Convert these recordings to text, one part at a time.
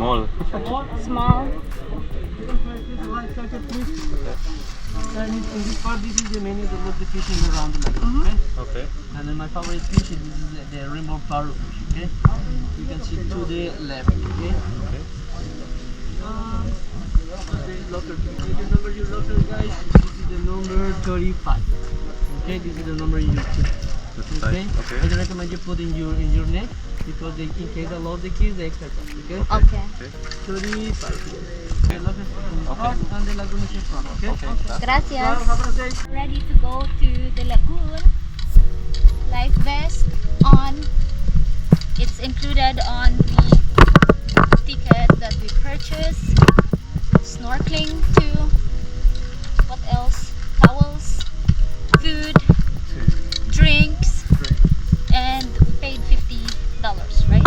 Small. Small. And in this part, this is the menu of the fishing around the lagoon. Okay. And then my favorite fish is the rainbow parrotfish. Okay. You can see to the left. Okay. The locker. You remember your locker, guys? This is the number 35. Okay. This is the number you choose. Okay. I recommend you put in your neck because they, in case I love the kids, they extra cost. Okay. Okay. 35. Okay, locker in front and the lagoon is in front. Okay. Gracias. Ready to go to the lagoon. Life vest on. It's included on the ticket that we purchased. Snorkeling too. What else? Towels, food, drinks, and we paid $50, right?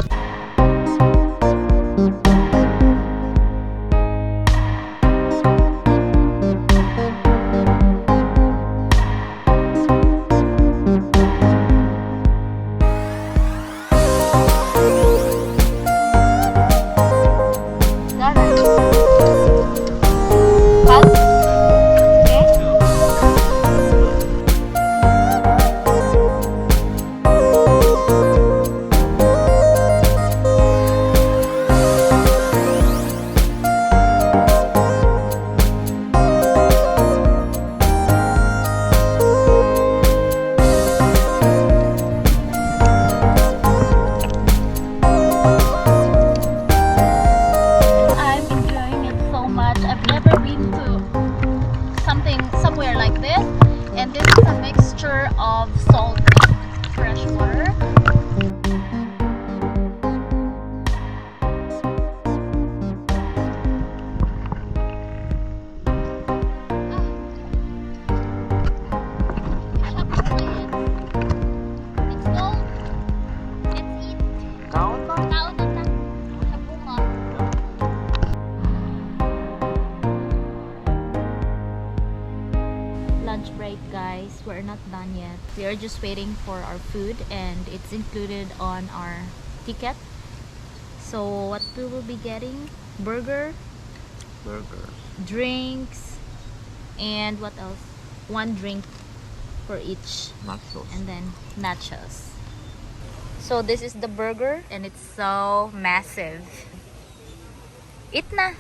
Somewhere like this, and this is a mixture of salt and fresh water. Let's go. Let's eat. Kaon na sa bunga. Lunch break, guys. We're not done yet. We are just waiting for our food and it's included on our ticket. So what we will be getting? Burgers, drinks, and what else? One drink for each. Nachos. And then nachos. So this is the burger and it's so massive. Eat na!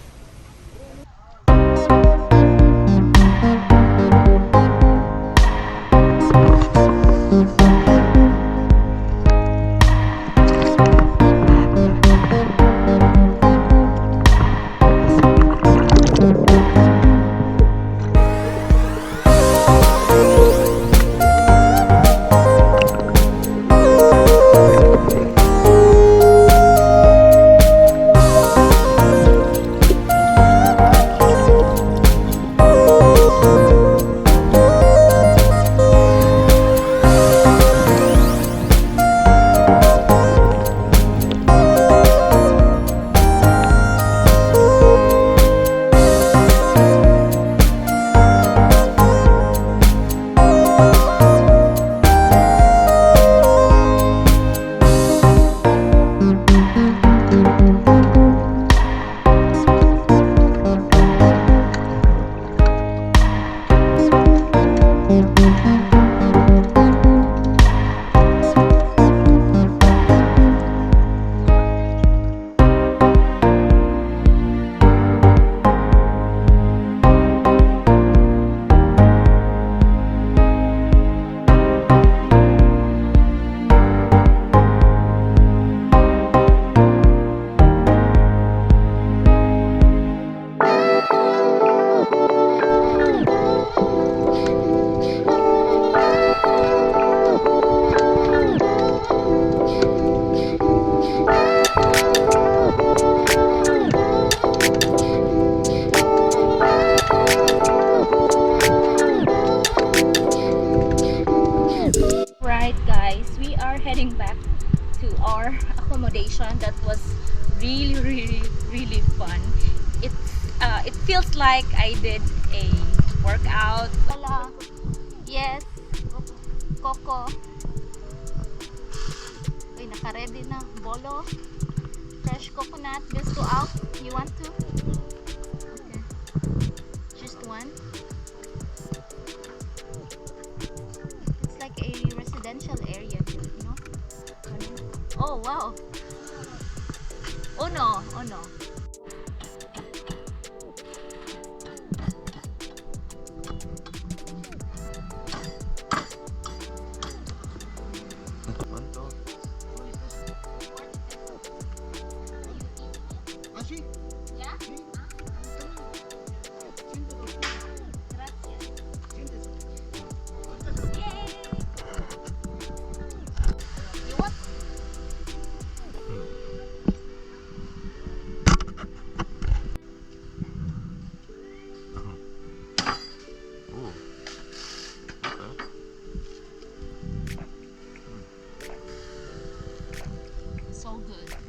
heading back to our accommodation. That was really fun. It feels like I did a workout. Hola. Yes, Coco. Uy, naka-ready na. Bolo, fresh coconut. Nat, just to out? You want to? Okay. Just one? It's like a residential area, you know? Oh, wow. Oh no, oh no. Así. Yeah? Gracias. Yay! You want? So good.